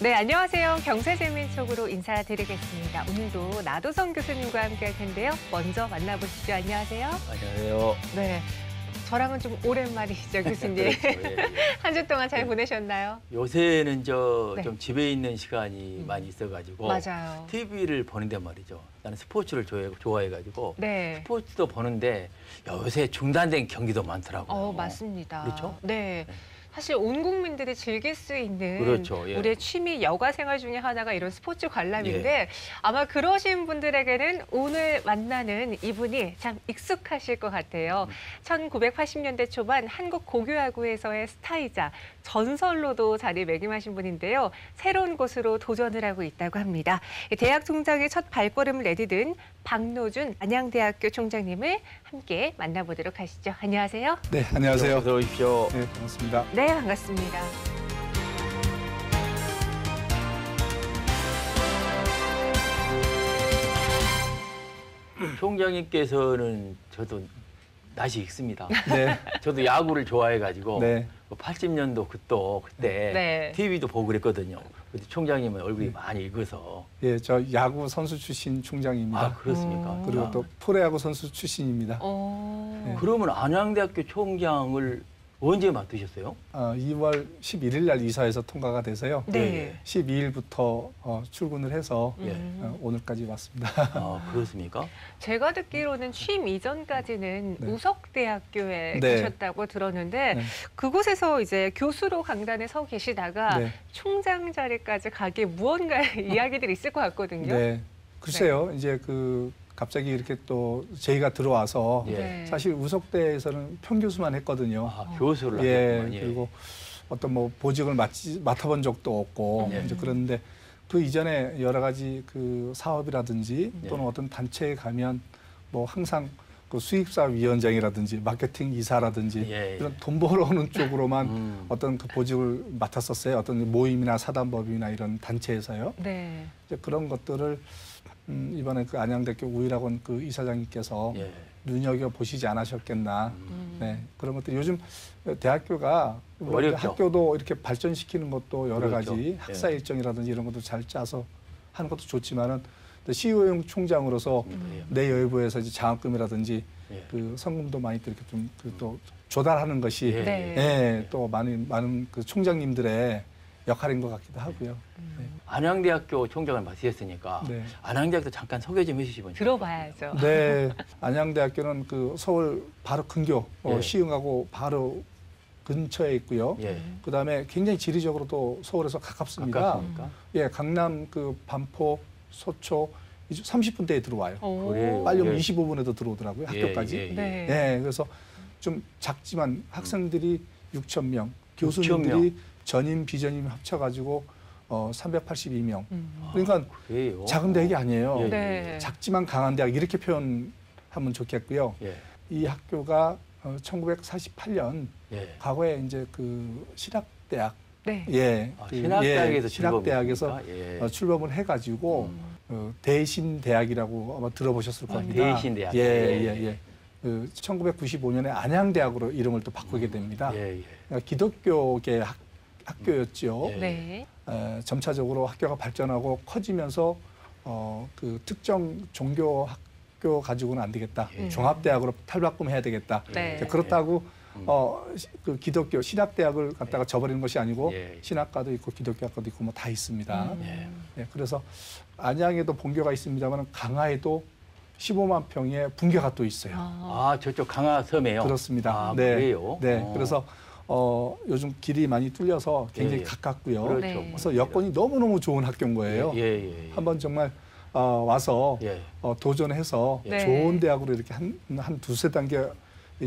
네, 안녕하세요. 경제재미 속으로 인사드리겠습니다. 오늘도 나도성 교수님과 함께 할 텐데요. 먼저 만나보시죠. 안녕하세요. 안녕하세요. 네, 저랑은 좀 오랜만이시죠, 교수님. 그렇죠. 예, 예. 한 주 동안 잘 보내셨나요? 요새는 네. 좀 집에 있는 시간이 많이 있어가지고 맞아요. TV를 보는데 말이죠. 나는 스포츠를 좋아해가지고 네. 스포츠도 보는데 요새 중단된 경기도 많더라고요. 맞습니다. 그렇죠? 네. 사실 온 국민들이 즐길 수 있는 그렇죠. 예. 우리의 취미 여가 생활 중에 하나가 이런 스포츠 관람인데 아마 그러신 분들에게는 오늘 만나는 이분이 참 익숙하실 것 같아요. 1980년대 초반 한국 고교야구에서의 스타이자 전설로도 자리매김하신 분인데요. 새로운 곳으로 도전을 하고 있다고 합니다. 대학 총장의 첫 발걸음을 내디딘 박노준 안양대학교 총장님을 함께 만나보도록 하시죠. 안녕하세요. 네, 안녕하세요. 어서 오십시오. 네, 반갑습니다. 네, 반갑습니다. 총장님께서는 저도 낯이 익습니다. 네, 저도 야구를 좋아해가지고 네. 80년도 그때 네. TV도 보고 그랬거든요. 근데 총장님은 얼굴이 많이 익어서. 예, 저 야구 선수 출신 총장입니다. 아, 그렇습니까? 그리고 또 프로야구 선수 출신입니다. 네. 그러면 안양대학교 총장을 언제 맡으셨어요? 2월 11일 날 이사해서 통과가 돼서요. 네. 12일부터 출근을 해서 예. 오늘까지 왔습니다. 아, 그렇습니까? 제가 듣기로는 취임 이전까지는 네. 우석대학교에 네. 계셨다고 들었는데 네. 그곳에서 이제 교수로 강단에 서 계시다가 네. 총장 자리까지 가게 무언가 이야기들이 있을 것 같거든요. 네, 글쎄요. 이제 갑자기 이렇게 또 제의가 들어와서 예. 네. 사실 우석대에서는 평교수만 했거든요. 아, 교수를 예, 하셨구만. 예. 그리고 어떤 보직을 맡아본 적도 없고 네. 이제 그런데 그 이전에 여러 가지 사업이라든지 네. 또는 어떤 단체에 가면 항상 수입사 위원장이라든지 마케팅 이사라든지 예, 예. 이런 돈 벌어오는 쪽으로만 어떤 보직을 맡았었어요. 어떤 모임이나 사단법인이나 이런 단체에서요. 네. 이제 그런 것들을 이번에 안양대학교 우일학원 이사장님께서 예. 눈여겨 보시지 않으셨겠나. 네, 그런 것들 요즘 대학교가 어렵죠. 학교도 이렇게 발전시키는 것도 여러 그렇죠. 가지 예. 학사 일정이라든지 이런 것도 잘 짜서 하는 것도 좋지만은 CEO용 총장으로서 내여부에서 이제 장학금이라든지 예. 성금도 많이 또 이렇게 또 조달하는 것이 예. 네. 예, 또 많은 총장님들의 역할인 것 같기도 하고요. 네. 안양대학교 총장을 맡으셨으니까 네. 안양대학도 잠깐 소개 좀 해주시면. 들어봐야죠. 네, 안양대학교는 서울 바로 근교 예. 시흥하고 바로 근처에 있고요. 예. 그다음에 굉장히 지리적으로도 서울에서 가깝습니다. 가깝습니까? 예, 강남 반포, 소초 30분대에 들어와요. 그래요? 빨리 오면 예. 25분에도 들어오더라고요. 학교까지. 예, 예, 예. 네. 예, 그래서 좀 작지만 학생들이 6천 명, 교수님들이 전임 비전임 합쳐가지고 382명. 그러니까 그래요? 작은 대학이 아니에요. 예, 예. 네. 작지만 강한 대학 이렇게 표현하면 좋겠고요. 예. 이 학교가 1948년 예. 과거에 이제 신학대학 네. 예, 아, 신학대학에서 신학대학에서 출범입니까? 예. 출범을 해가지고 대신대학이라고 아마 들어보셨을 겁니다. 대신대학. 예, 예, 예. 1995년에 안양대학으로 이름을 또 바꾸게 됩니다. 예, 예. 그러니까 기독교계 학교였죠. 예. 네. 점차적으로 학교가 발전하고 커지면서 특정 종교 학교 가지고는 안 되겠다. 종합대학으로 탈바꿈해야 되겠다. 네. 이제 그렇다고 기독교 신학대학을 갖다가 저버리는 것이 아니고 예. 신학과도 있고 기독교학과도 있고 다 있습니다. 예. 네, 그래서 안양에도 본교가 있습니다만 강화에도 15만 평의 분교가 또 있어요. 아, 저쪽 강화섬에요? 그렇습니다. 아, 네, 그래요? 네, 그래서 요즘 길이 많이 뚫려서 굉장히 예, 예. 가깝고요. 그렇죠. 네. 그래서 여건이 너무너무 좋은 학교인 거예요. 예, 예, 예. 한번 정말 와서 예. 도전해서 네. 좋은 대학으로 이렇게 한 두세 단계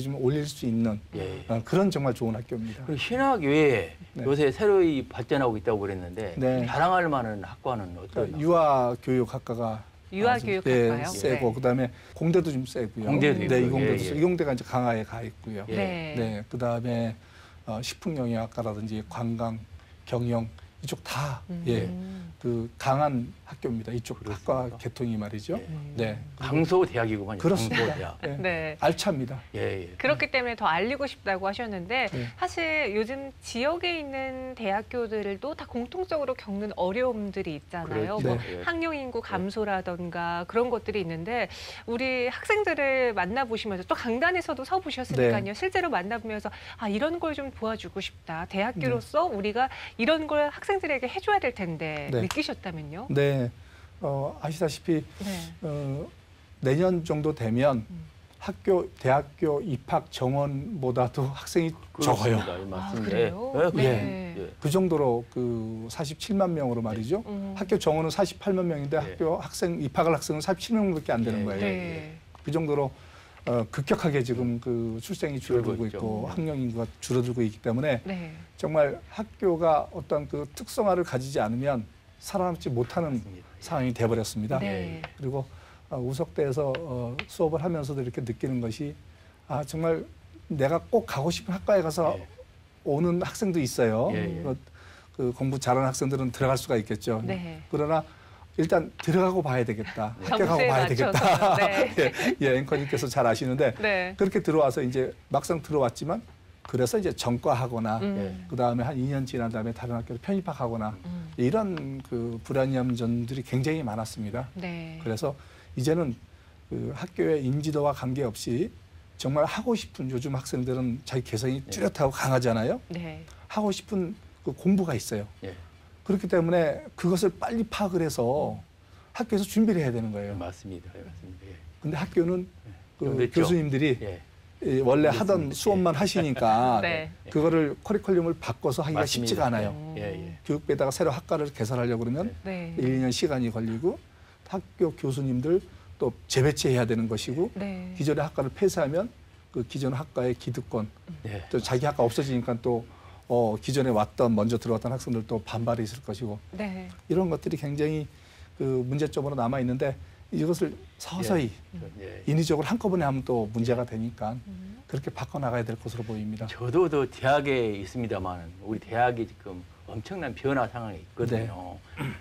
좀 올릴 수 있는 예. 그런 정말 좋은 학교입니다. 그리고 신학 외에 네. 요새 새로이 발전하고 있다고 그랬는데 네. 자랑할 만한 학과는 어떤? 유아교육학과가 유아교육학과요? 세고 네. 그다음에 공대도 좀 세고요. 공대도 네, 있고요. 이공대도 예, 예. 이공대가 이제 강화에 가 있고요. 예. 네. 네, 그다음에 식품영양학과라든지 관광, 경영 이쪽 다 그 강한 학교입니다. 이쪽 그렇습니까? 학과 계통이 말이죠. 예. 네. 강서 대학이구만요. 그렇습니다. 강서 대학. 네. 네. 알차입니다. 예, 예. 그렇기 때문에 더 알리고 싶다고 하셨는데 네. 사실 요즘 지역에 있는 대학교들도 다 공통적으로 겪는 어려움들이 있잖아요. 그렇죠. 뭐 예. 학령 인구 감소라던가 그런 것들이 있는데 우리 학생들을 만나보시면서 또 강단에서도 서보셨으니까요. 네. 실제로 만나보면서 아 이런 걸 좀 도와주고 싶다. 대학교로서 우리가 이런 걸 학생들에게 해줘야 될 텐데 네. 느끼셨다면요? 네. 아시다시피 네. 내년 정도 되면 대학교 입학 정원보다도 학생이 적어요. 그렇습니다. 예, 맞습니다. 그래요? 예, 예, 네. 예. 그 정도로 그 47만 명으로 말이죠. 학교 정원은 48만 명인데 학교 학생 입학할 학생은 47명밖에 안 되는 예, 거예요. 네. 그 정도로 급격하게 지금 그 출생이 줄어들고 줄고 있고 있죠. 학령 인구가 줄어들고 있기 때문에 네. 정말 학교가 어떤 그 특성화를 가지지 않으면 살아남지 못하는 맞습니다. 상황이 돼버렸습니다. 네. 그리고 우석대에서 수업을 하면서도 이렇게 느끼는 것이 아 정말 내가 꼭 가고 싶은 학과에 가서 예. 오는 학생도 있어요. 예, 예. 그 공부 잘하는 학생들은 들어갈 수가 있겠죠. 네. 그러나 일단 들어가고 봐야 되겠다. 합격하고 점수에 봐야 맞춰서. 되겠다. 네. 예, 앵커님께서 잘 아시는데 네. 그렇게 들어와서 이제 막상 들어왔지만 그래서 이제 전과하거나 그 다음에 한 2년 지난 다음에 다른 학교로 편입학하거나 이런 그 불안이한 점들이 굉장히 많았습니다. 네. 그래서 이제는 그 학교의 인지도와 관계없이 정말 하고 싶은 요즘 학생들은 자기 개성이 뚜렷하고 강하잖아요. 네. 하고 싶은 그 공부가 있어요. 예. 그렇기 때문에 그것을 빨리 파악을 해서 학교에서 준비를 해야 되는 거예요. 맞습니다. 예, 맞습니다. 예. 근데 학교는 그 좀 늦죠? 교수님들이 예. 원래 그렇습니다. 하던 수업만 하시니까 네. 그거를 커리큘럼을 바꿔서 하기가 맞습니다. 쉽지가 않아요. 예, 예. 교육부에다가 새로 학과를 개설하려고 그러면 네. 1, 2년 시간이 걸리고 학교 교수님들 또 재배치해야 되는 것이고 네. 기존의 학과를 폐쇄하면 그 기존 학과의 기득권 예. 또 자기 학과 없어지니까 또 기존에 왔던 먼저 들어왔던 학생들 또 반발이 있을 것이고 네. 이런 것들이 굉장히 그 문제점으로 남아 있는데 이것을 서서히 예. 인위적으로 한꺼번에 하면 또 문제가 되니까 그렇게 바꿔나가야 될 것으로 보입니다. 저도 더 대학에 있습니다만 우리 대학이 지금 엄청난 변화 상황에 있거든요.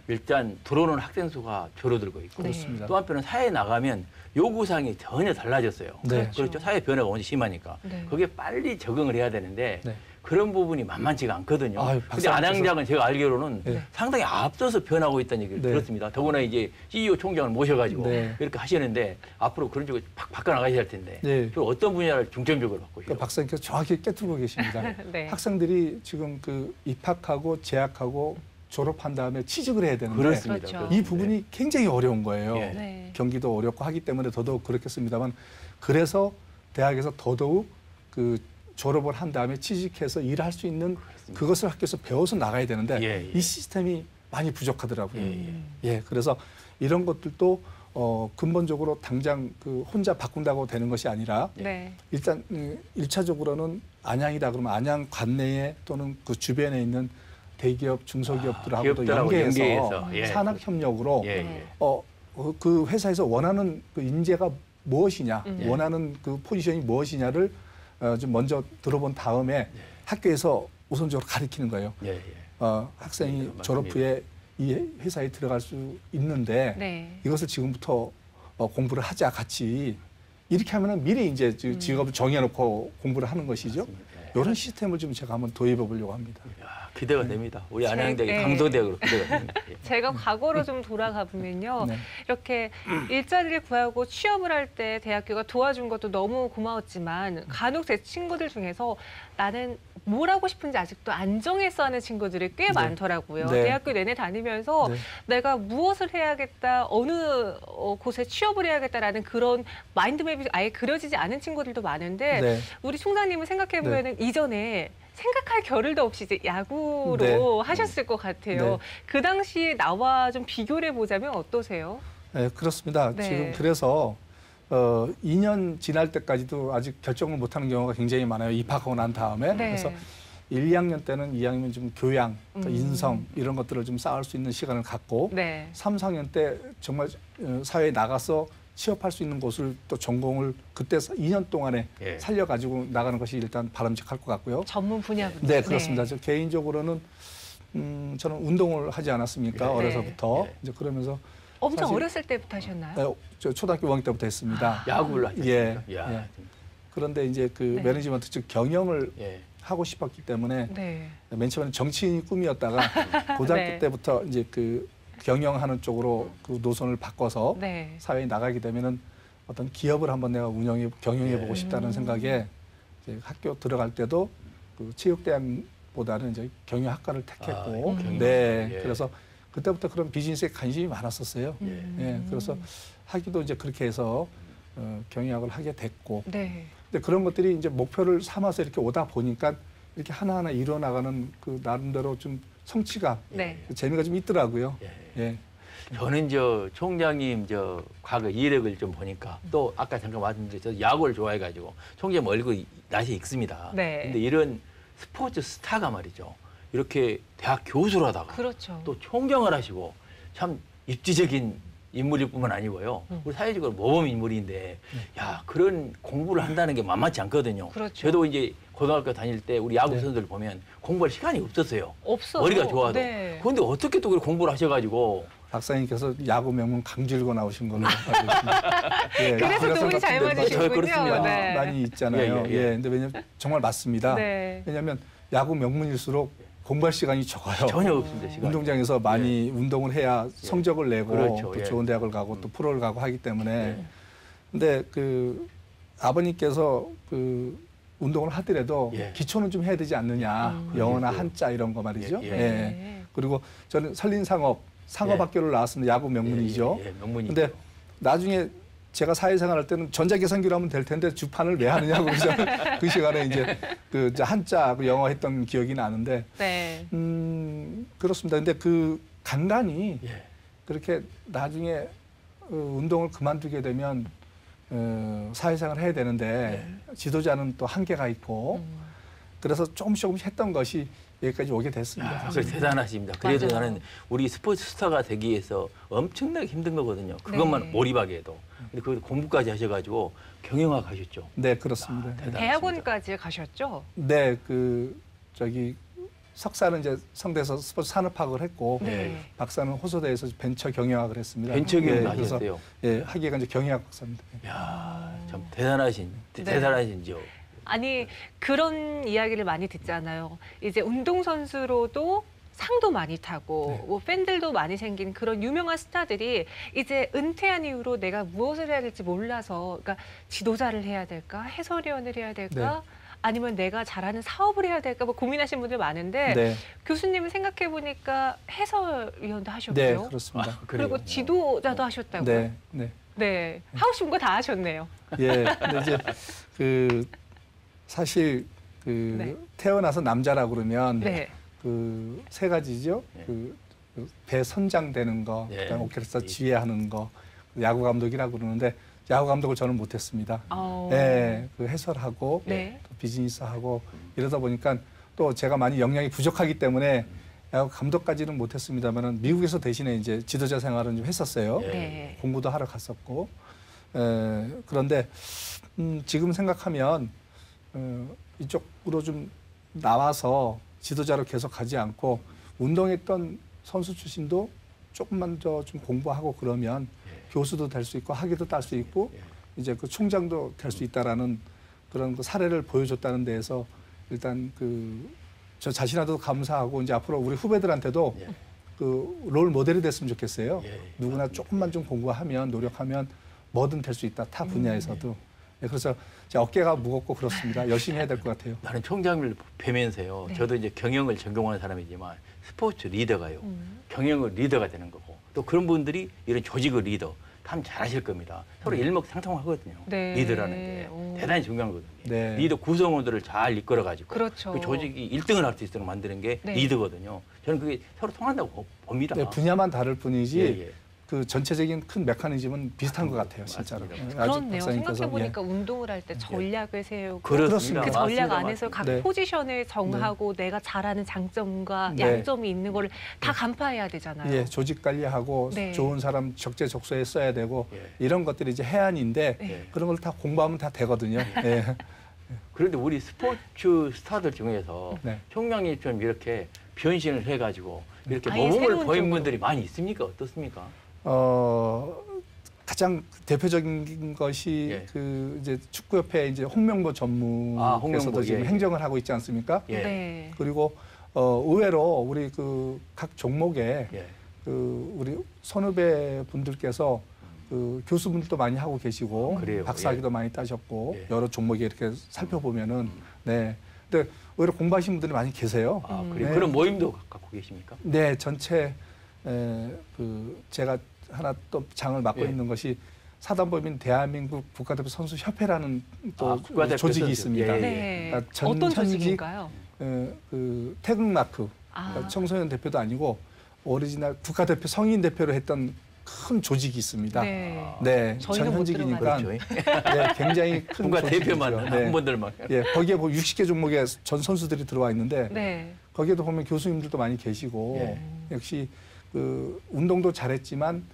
일단 들어오는 학생 수가 줄어들고 있고 그렇습니다. 또 한편은 사회에 나가면 요구사항이 전혀 달라졌어요. 네. 그렇죠. 사회 변화가 완전 심하니까. 네. 거기에 빨리 적응을 해야 되는데 네. 그런 부분이 만만치가 않거든요. 아유, 근데 안양대학은 제가 알기로는 네. 상당히 앞서서 변하고 있다는 얘기를 네. 들었습니다. 더구나 이제 CEO 총장을 모셔가지고 네. 이렇게 하시는데 앞으로 그런 쪽으로 바꿔나가야 할 텐데 네. 그 어떤 분야를 중점적으로 바꾸시죠? 그러니까 박사님께서 정확히 깨뜨리고 계십니다. 네. 학생들이 지금 그 입학하고 재학하고 졸업한 다음에 취직을 해야 되는데 그렇습니다. 그렇죠. 이 부분이 굉장히 어려운 거예요. 예. 네. 경기도 어렵고 하기 때문에 더더욱 그렇겠습니다만 그래서 대학에서 더더욱 그 졸업을 한 다음에 취직해서 일을 할 수 있는 그것을 학교에서 배워서 나가야 되는데 예, 예. 이 시스템이 많이 부족하더라고요. 예, 예, 그래서 이런 것들도 근본적으로 당장 그 혼자 바꾼다고 되는 것이 아니라 네. 일단 1차적으로는 안양이다 그러면 안양 관내에 또는 그 주변에 있는 대기업, 중소기업들하고도 기업들하고 연계해서. 예. 산학협력으로 예, 예. 그 회사에서 원하는 그 인재가 무엇이냐, 예. 원하는 그 포지션이 무엇이냐를 좀 먼저 들어본 다음에 학교에서 우선적으로 가르치는 거예요. 예, 예. 학생이 맞습니다. 졸업 후에 이 회사에 들어갈 수 있는데 네. 이것을 지금부터 공부를 하자 같이 이렇게 하면은 미리 이제 직업을 정해놓고 공부를 하는 것이죠. 맞습니다. 예. 이런 시스템을 좀 제가 한번 도입해 보려고 합니다. 야, 기대가 됩니다. 우리 안양대학이 네. 강서대학으로 기대가 됩니다. 예. 제가 과거로 좀 돌아가 보면요. 네. 이렇게 일자리를 구하고 취업을 할 때 대학교가 도와준 것도 너무 고마웠지만 간혹 제 친구들 중에서 나는 뭘 하고 싶은지 아직도 안 정했어 하는 친구들이 꽤 많더라고요. 네. 대학교 내내 다니면서 네. 내가 무엇을 해야겠다, 어느 곳에 취업을 해야겠다라는 그런 마인드맵이 아예 그려지지 않은 친구들도 많은데 네. 우리 총장님은 생각해 보면은 이전에 생각할 겨를도 없이 이제 야구로 네. 하셨을 것 같아요. 네. 그 당시 나와 좀 비교를 해보자면 어떠세요? 네, 그렇습니다. 네. 지금 그래서 2년 지날 때까지도 아직 결정을 못하는 경우가 굉장히 많아요. 입학하고 난 다음에. 네. 그래서 1, 2학년 때는 2학년 좀 교양, 또 인성 이런 것들을 좀 쌓을 수 있는 시간을 갖고 네. 3, 4학년 때 정말 사회에 나가서 취업할 수 있는 곳을 또 전공을 그때 2년 동안에 예. 살려가지고 나가는 것이 일단 바람직할 것 같고요. 전문 분야군요. 네, 그렇습니다. 저 개인적으로는 저는 운동을 하지 않았습니까? 네. 어려서부터. 네. 이제 그러면서 엄청 사실- 어렸을 때부터 하셨나요? 저 초등학교 5학년 때부터 했습니다. 야구를 하셨어요. 예. 야, 예. 그런데 이제 그 네. 매니지먼트 즉 경영을 예. 하고 싶었기 때문에 네. 맨 처음에는 정치인이 꿈이었다가 고등학교 네. 때부터 이제 그 경영하는 쪽으로 그 노선을 바꿔서 네. 사회에 나가게 되면은 어떤 기업을 한번 내가 경영해 보고 싶다는 생각에 이제 학교 들어갈 때도 그 체육대학보다는 이제 경영학과를 택했고, 경영. 네, 예. 그래서 그때부터 그런 비즈니스에 관심이 많았었어요. 예, 그래서 하기도 이제 그렇게 해서 경영학을 하게 됐고, 네. 근데 그런 것들이 이제 목표를 삼아서 이렇게 오다 보니까 이렇게 하나하나 이루어 나가는 그 나름대로 좀 성취감, 네. 그 재미가 좀 있더라고요. 예. 예. 저는 총장님 과거 이력을 좀 보니까 또 아까 잠깐 말씀드렸죠. 야구를 좋아해가지고 총장님 얼굴 낯이 익습니다. 네. 근데 이런 스포츠 스타가 말이죠. 이렇게 대학 교수를 하다가 그렇죠. 또 총경을 하시고 참 입지적인 인물일 뿐만 아니고요. 우리 사회적으로 모범 인물인데 야 그런 공부를 한다는 게 만만치 않거든요. 그렇죠. 저도 이제 고등학교 다닐 때 우리 야구 선수들 보면 공부할 시간이 없었어요. 없어요. 머리가 좋아도. 네. 그런데 어떻게 또 그렇게 공부를 하셔가지고 박사님께서 야구 명문 강질고 나오신 걸로 알고 있습니다. 예, 그래서 두 분이 잘 같은 데도 저 그렇습니다. 맞으시군요. 네. 많이 있잖아요. 예, 예, 예. 근데 왜냐면 정말 맞습니다. 네. 왜냐하면 야구 명문일수록 공부할 시간이 적어요. 전혀 없습니다. 시간이. 운동장에서 많이 운동을 해야 성적을 내고 그렇죠. 또 예. 좋은 대학을 가고 또 프로를 가고 하기 때문에. 근데 그 아버님께서 그 운동을 하더라도 예. 기초는 좀 해야 되지 않느냐. 영어나 한자 이런 거 말이죠. 예, 예. 예. 네. 그리고 저는 상업학교를 나왔습니다. 야구 명문이죠. 예, 명문이죠. 근데 나중에 제가 사회생활할 때는 전자계산기로 하면 될 텐데 주판을 왜 하느냐고 그래서 그 시간에 이제 그 한자 그 영어 했던 기억이 나는데 네. 그렇습니다. 근데 그 간간히 예. 그렇게 나중에 운동을 그만두게 되면 사회생활을 해야 되는데 지도자는 또 한계가 있고 그래서 조금씩 했던 것이 여기까지 오게 됐습니다. 그래서 대단하십니다. 그래도 맞아요. 나는 우리 스포츠 스타가 되기 위해서 엄청나게 힘든 거거든요. 그것만 네. 몰입하게 해도. 근데 그 공부까지 하셔가지고 경영학 하셨죠. 네, 그렇습니다. 대단하십니다. 대학원까지 가셨죠? 네, 그 저기 석사는 이제 성대에서 스포츠 산업학을 했고 네. 박사는 호소대에서 벤처 경영학을 했습니다. 벤처 경영 그래서 하셨어요. 예, 학위가 이제 경영학 박사입니다. 야, 참 네. 대단하신죠. 아니 그런 이야기를 많이 듣잖아요. 이제 운동선수로도 상도 많이 타고 네. 뭐 팬들도 많이 생긴 그런 유명한 스타들이 이제 은퇴한 이후로 내가 무엇을 해야 될지 몰라서 그러니까 지도자를 해야 될까 해설위원을 해야 될까 아니면 내가 잘하는 사업을 해야 될까 뭐 고민하시는 분들 많은데 네, 교수님은 생각해 보니까 해설위원도 네, 하셨고요. 그렇습니다. 그리고 지도자도 하셨다고요. 네, 네. 네. 하고 싶은 거 다 하셨네요. 예, 근데 이제 그 사실 그 네. 태어나서 남자라 그러면 네. 그 세 가지죠. 네. 배 선장되는 거, 네. 그다음 오케스트라 지휘하는 거, 야구 감독이라고 그러는데 야구 감독을 저는 못했습니다. 네, 그 해설하고 네. 또 비즈니스하고 이러다 보니까 또 제가 많이 역량이 부족하기 때문에 야구 감독까지는 못했습니다만은 미국에서 대신에 이제 지도자 생활은 좀 했었어요. 예. 네. 공부도 하러 갔었고 그런데 지금 생각하면 이쪽으로 좀 나와서 지도자로 계속 가지 않고 운동했던 선수 출신도 조금만 더 좀 공부하고 그러면 교수도 될 수 있고 학위도 딸 수 있고 이제 그 총장도 될 수 있다라는 그런 그 사례를 보여줬다는 데에서 일단 저 자신한테도 감사하고 이제 앞으로 우리 후배들한테도 예. 그 롤 모델이 됐으면 좋겠어요. 예. 누구나 조금만 좀 공부하면 노력하면 뭐든 될 수 있다. 타 분야에서도. 네, 그래서 제 어깨가 무겁고 그렇습니다. 열심히 해야 될 것 같아요. 나는 총장을 뵈면서요. 네. 저도 이제 경영을 전공하는 사람이지만 스포츠 리더가요. 경영을 리더가 되는 거고 또 그런 분들이 이런 조직의 리더 참 잘하실 겁니다. 서로 일맥상통하거든요. 네. 리더라는 게 오. 대단히 중요한 거거든요. 네. 리더 구성원들을 잘 이끌어가지고 그렇죠. 그 조직이 1등을 할 수 있도록 만드는 게 네. 리더거든요. 저는 그게 서로 통한다고 봅니다. 네, 분야만 다를 뿐이지 예, 예. 그 전체적인 큰 메커니즘은 비슷한 것 같아요, 진짜로. 맞습니다. 네, 아직 그렇네요. 박사님께서, 생각해보니까 운동을 할 때 전략을 세우고 그렇습니다. 그 전략 맞습니다. 안에서 각 네. 포지션을 정하고 내가 잘하는 장점과 네. 양점이 있는 거를 다 간파해야 되잖아요. 예, 조직 관리하고 네. 좋은 사람 적재적소에 써야 되고 예. 이런 것들이 이제 해안인데 네. 그런 걸 다 공부하면 다 되거든요. 예. 그런데 우리 스포츠 스타들 중에서 네. 총장님 좀 이렇게 변신을 해가지고 이렇게 아예 모범을 새로운 보인 쪽으로. 분들이 많이 있습니까? 어떻습니까? 가장 대표적인 것이 예. 그 이제 축구협회 이제 홍명보 전무께서도 홍명보, 지금 예, 예. 행정을 하고 있지 않습니까? 예. 네. 그리고 의외로 우리 그 각 종목에 예. 그 우리 선후배 분들께서 그 교수분들도 많이 하고 계시고 그래요. 박사학위도 많이 따셨고 예. 여러 종목에 이렇게 살펴보면은 네. 근데 오히려 공부하신 분들이 많이 계세요. 아, 그래요? 네. 그런 모임도 갖고 계십니까? 네, 전체 그 제가 하나 또 장을 맡고 예. 있는 것이 사단법인 대한민국 국가대표 선수 협회라는 또 국가대표 조직이 선수. 있습니다. 예, 예. 네. 그러니까 전 어떤 현직, 조직인가요? 그 태극마크 그러니까 청소년 대표도 아니고 오리지널 국가대표 성인 대표로 했던 큰 조직이 있습니다. 네. 네, 저희는 전 못 현직이니까 그렇죠. 네, 굉장히 큰 국가 조직이죠. 대표만 네. 한 분들만. 예, 거기에 뭐 60개 종목에 전 선수들이 들어와 있는데 네. 거기에도 보면 교수님들도 많이 계시고 예. 역시 그 운동도 잘했지만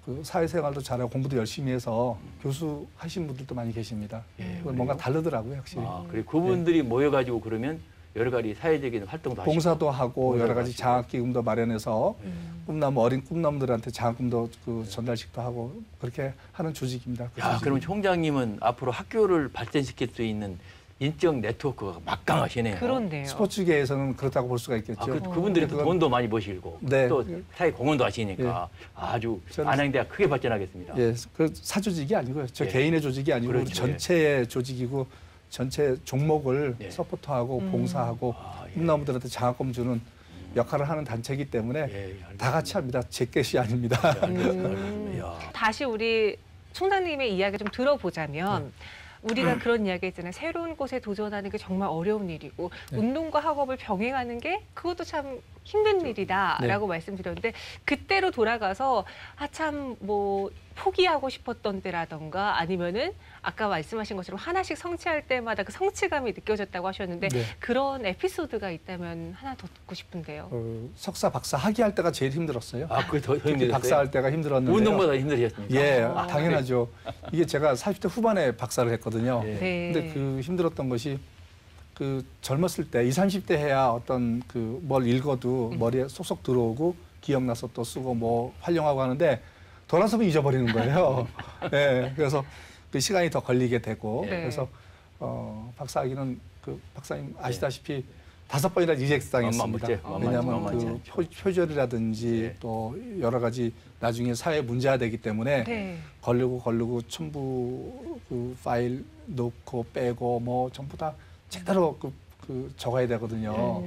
그 사회생활도 잘하고 공부도 열심히 해서 교수 하신 분들도 많이 계십니다. 예, 그건 뭔가 다르더라고요, 확실히. 아, 그리고 그분들이 모여가지고 그러면 여러 가지 사회적인 활동도 하시고. 봉사도 하고 여러 가지 하시고. 장학기금도 마련해서 음. 꿈나무 어린 꿈나무들한테 장학금도 그 전달식도 하고 그렇게 하는 조직입니다. 그 야, 조직이. 그러면 총장님은 앞으로 학교를 발전시킬 수 있는 인적 네트워크가 막강하시네요. 그런데요. 스포츠계에서는 그렇다고 볼 수가 있겠죠. 그분들이 또 그건- 돈도 많이 버시고 네. 또 사회 공헌도 하시니까 아주 저는- 안양대가 크게 발전하겠습니다. 예, 그 사조직이 아니고요. 저 예. 개인의 조직이 아니고 그렇죠, 우리 전체의 조직이고 전체 종목을 예. 서포트하고 봉사하고 아, 예. 꿈나무들한테 장학금 주는 역할을 하는 단체이기 때문에 예, 알겠습니다. 다 같이 합니다. 제 것이 아닙니다. 야, 다시 우리 총장님의 이야기 좀 들어보자면 우리가 그런 이야기 했잖아요. 새로운 곳에 도전하는 게 정말 어려운 일이고 네. 운동과 학업을 병행하는 게 그것도 참 힘든 일이다라고 말씀드렸는데 그때로 돌아가서 참 뭐 포기하고 싶었던 때라던가 아니면은 아까 말씀하신 것처럼 하나씩 성취할 때마다 그 성취감이 느껴졌다고 하셨는데 네. 그런 에피소드가 있다면 하나 더 듣고 싶은데요. 석사, 박사 학위할 때가 제일 힘들었어요. 아, 그게 더 특히 힘들었어요. 박사할 때가 힘들었는데요. 운동보다 힘드셨습니까? 예, 아, 당연하죠. 이게 제가 40대 후반에 박사를 했거든요. 예. 네. 근데 그 힘들었던 것이 그 젊었을 때 20, 30대 해야 어떤 그 뭘 읽어도 머리에 쏙쏙 들어오고 기억나서 또 쓰고 뭐 활용하고 하는데 돌아서면 잊어버리는 거예요. 예, 그래서 그 시간이 더 걸리게 되고 네. 그래서 박사학위는 그 박사님 아시다시피 5번이나 리젝트당했습니다. 만만치, 왜냐하면 만만치 그 않죠. 표절이라든지 예. 또 여러 가지 나중에 사회 문제가 되기 때문에 네. 걸리고 첨부 그 파일 넣고 빼고 뭐 전부 다 제대로 그 적어야 되거든요.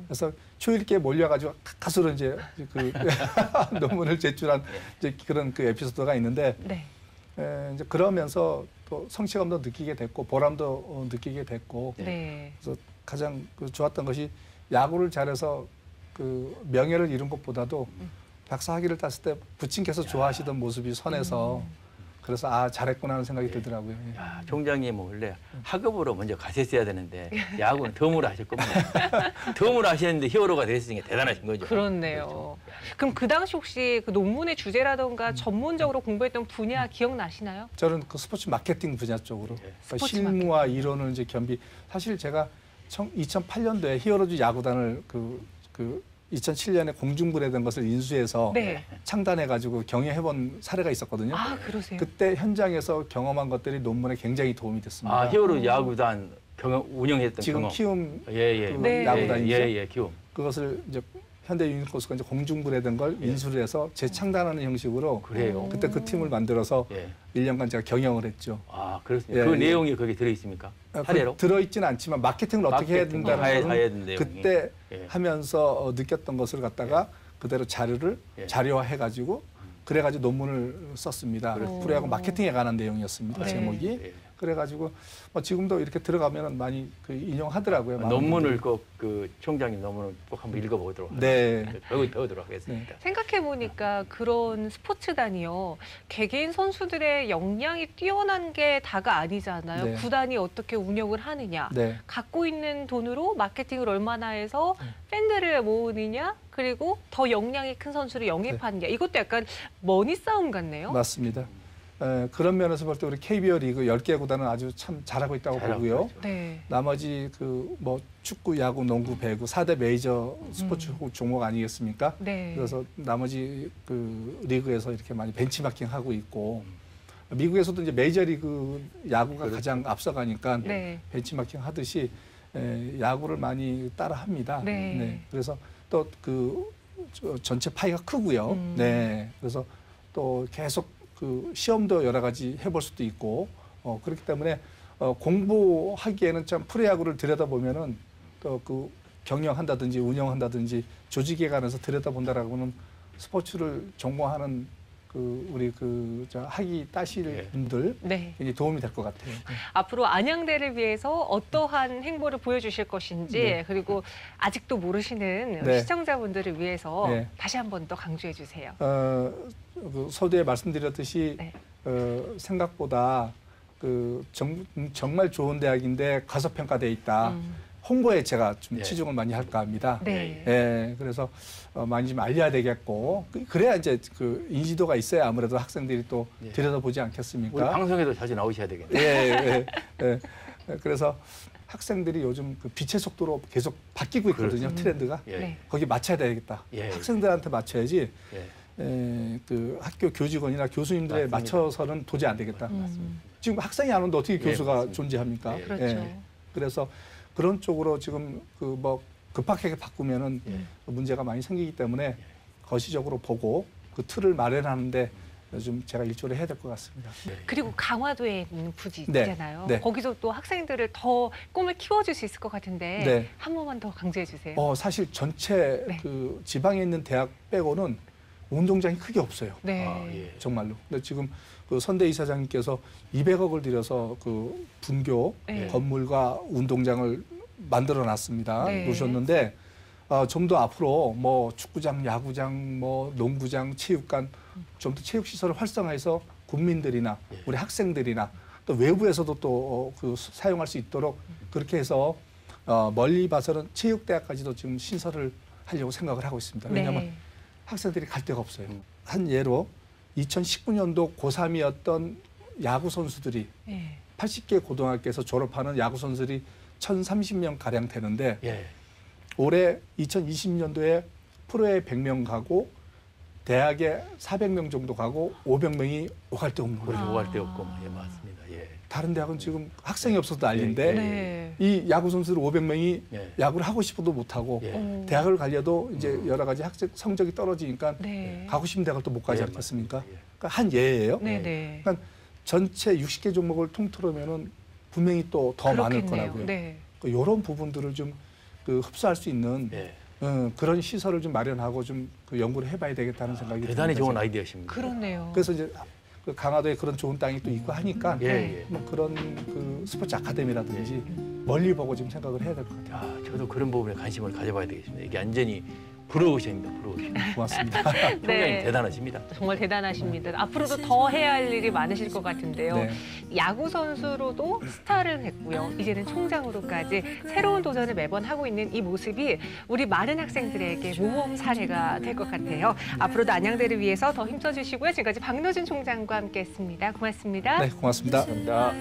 그래서 초일기에 몰려가지고 가수로 이제 그 논문을 제출한 이제 그런 그 에피소드가 있는데 네. 이제 그러면서 또 성취감도 느끼게 됐고 보람도 느끼게 됐고 네. 그래서 가장 그 좋았던 것이 야구를 잘해서 그 명예를 이룬 것보다도 박사 학위를 땄을 때 부친께서 좋아하시던 모습이 선해서 그래서 아 잘했구나 하는 생각이 들더라고요. 예. 야, 총장님은 원래 학업으로 먼저 가셨어야 되는데 야구는 덤으로 하셨거든요. 덤으로 하셨는데 히어로가 되셨으니 대단하신 거죠. 그렇네요. 그럼 그 당시 혹시 그 논문의 주제라던가 전문적으로 공부했던 분야 기억나시나요? 저는 그 스포츠 마케팅 분야 쪽으로 그러니까 스포츠 실무와 이론을 이제 겸비. 사실 제가 2008년도에 히어로즈 야구단을 그 2007년에 공중분해된 것을 인수해서 네. 창단해가지고 경영해본 사례가 있었거든요. 아, 그러세요? 그때 현장에서 경험한 것들이 논문에 굉장히 도움이 됐습니다. 아, 히어로 야구단 운영했던 지금 경험. 키움 예. 그 네. 야구단이죠. 예, 키움. 그것을 이제 현대 유니코스가 이제 공중분해된 걸 인수를 해서 재창단하는 형식으로 그래요. 그때 그 팀을 만들어서 예. 1년간 제가 경영을 했죠. 아, 그렇습니다. 예, 그 예. 내용이 거기 들어 있습니까? 사례로? 들어있지는 않지만 마케팅을 어떻게 해야 마케팅, 된다는 해야 거는 되는 내용이. 그때 예. 하면서 느꼈던 것을 갖다가 그대로 자료를 예. 자료화해가지고 그래가지고 논문을 썼습니다. 그렇습니다. 프로야구 마케팅에 관한 내용이었습니다. 네. 제목이. 예. 그래가지고 뭐 지금도 이렇게 들어가면 많이 그 인용하더라고요. 많은 논문을 분들이. 꼭 그 총장님 논문을 꼭 한번 읽어보도록 네. 하겠습니다. 배우도록 하겠습니다. 생각해보니까 그런 스포츠단이요. 개개인 선수들의 역량이 뛰어난 게 다가 아니잖아요. 네. 구단이 어떻게 운영을 하느냐. 네. 갖고 있는 돈으로 마케팅을 얼마나 해서 팬들을 모으느냐. 그리고 더 역량이 큰 선수를 영입하느냐. 이것도 약간 머니 싸움 같네요. 맞습니다. 그런 면에서 볼 때 우리 KBO 리그 10개 구단은 아주 참 잘하고 있다고 보고요. 있죠. 네. 나머지 그 뭐 축구, 야구, 농구, 배구 4대 메이저 스포츠 종목 아니겠습니까? 네. 그래서 나머지 그 리그에서 이렇게 많이 벤치마킹 하고 있고 미국에서도 이제 메이저리그 야구가 그렇죠. 가장 앞서가니까 네. 벤치마킹 하듯이 야구를 많이 따라합니다. 네. 그래서 또 그 전체 파이가 크고요. 네. 그래서 또 계속 그 시험도 여러 가지 해볼 수도 있고 그렇기 때문에 공부하기에는 참 프로야구를 들여다보면은 또 그 경영한다든지 운영한다든지 조직에 관해서 들여다본다라고는 스포츠를 전공하는 그 우리 그 학위 따실 분들 네. 굉장히 도움이 될 것 같아요. 앞으로 안양대를 위해서 어떠한 행보를 보여주실 것인지 네. 그리고 아직도 모르시는 네. 시청자분들을 위해서 네. 다시 한 번 더 강조해 주세요. 그 서두에 말씀드렸듯이 네. 생각보다 그 정말 좋은 대학인데 과소평가돼 있다. 홍보에 제가 좀 치중을 많이 할까 합니다. 네. 예, 그래서 많이 좀 알려야 되겠고 그래야 이제 그 인지도가 있어야 아무래도 학생들이 또 들여다보지 우리 않겠습니까? 방송에도 자주 나오셔야 되겠네요. 예. 그래서 학생들이 요즘 그 빛의 속도로 계속 바뀌고 있거든요. 트렌드가. 예. 네. 거기 맞춰야 되겠다. 예. 학생들한테 맞춰야지 예. 그 학교 교직원이나 교수님들에 맞습니다. 맞춰서는 도저히 안 되겠다. 지금 학생이 안 오는데 어떻게 교수가 맞습니다. 존재합니까? 예. 그렇죠. 그래서 그런 쪽으로 지금 그 뭐 급하게 바꾸면은 문제가 많이 생기기 때문에 거시적으로 보고 그 틀을 마련하는데 요즘 제가 일조를 해야 될 것 같습니다. 그리고 강화도에 있는 부지 네. 있잖아요. 네. 거기서 또 학생들을 더 꿈을 키워줄 수 있을 것 같은데 네. 한 번만 더 강조해 주세요. 사실 전체 네. 그 지방에 있는 대학 빼고는 운동장이 크게 없어요. 네. 아, 예. 정말로. 근데 지금 그 선대 이사장님께서 200억을 들여서 그 분교 네. 건물과 운동장을 만들어 놨습니다. 네. 놓으셨는데 좀 더 앞으로 뭐 축구장, 야구장, 뭐 농구장, 체육관 좀 더 체육 시설을 활성화해서 국민들이나 우리 학생들이나 또 외부에서도 또 그 사용할 수 있도록 그렇게 해서 멀리 봐서는 체육대학까지도 지금 신설을 하려고 생각을 하고 있습니다. 왜냐하면 네. 학생들이 갈 데가 없어요. 한 예로 2019년도 고3이었던 야구 선수들이 네. 80개 고등학교에서 졸업하는 야구 선수들이 1,030명 가량 되는데 예. 올해 2020년도에 프로에 100명 가고 대학에 400명 정도 가고 500명이 오갈 데 없는 그렇죠. 거예요. 오갈 데 없고 예, 맞습니다. 예. 다른 대학은 지금 학생이 없어서 난리인데 네. 이 야구 선수들 500명이 예. 야구를 하고 싶어도 못 하고 예. 대학을 가려도 이제 여러 가지 학생 성적이 떨어지니까 네. 가고 싶은 대학을 또 못 가지 예, 않겠습니까? 맞습니다. 예. 그러니까 한 예예요. 네. 네. 그러니까 전체 60개 종목을 통틀으면은 분명히 또 더 많을 그렇겠네요. 거라고요. 네. 이런 부분들을 좀 그 흡수할 수 있는 예. 그런 시설을 좀 마련하고 좀 그 연구를 해봐야 되겠다는 생각이 대단히 듭니다. 좋은 아이디어십니다. 그렇네요. 그래서 이제 그 강화도에 그런 좋은 땅이 또 있고 하니까 예, 예. 뭐 그런 그 스포츠 아카데미라든지 멀리 보고 좀 생각을 해야 될 것 같아요. 저도 그런 부분에 관심을 가져봐야 되겠습니다. 이게 완전히 브로우십니다. 브로우십. 고맙습니다. 총장님 네. 대단하십니다. 정말 대단하십니다. 앞으로도 더 해야 할 일이 많으실 것 같은데요. 네. 야구 선수로도 스타를 했고요. 이제는 총장으로까지 새로운 도전을 매번 하고 있는 이 모습이 우리 많은 학생들에게 모범 사례가 될 것 같아요. 앞으로도 안양대를 위해서 더 힘써주시고요. 지금까지 박노준 총장과 함께했습니다. 고맙습니다. 네, 고맙습니다. 감사합니다.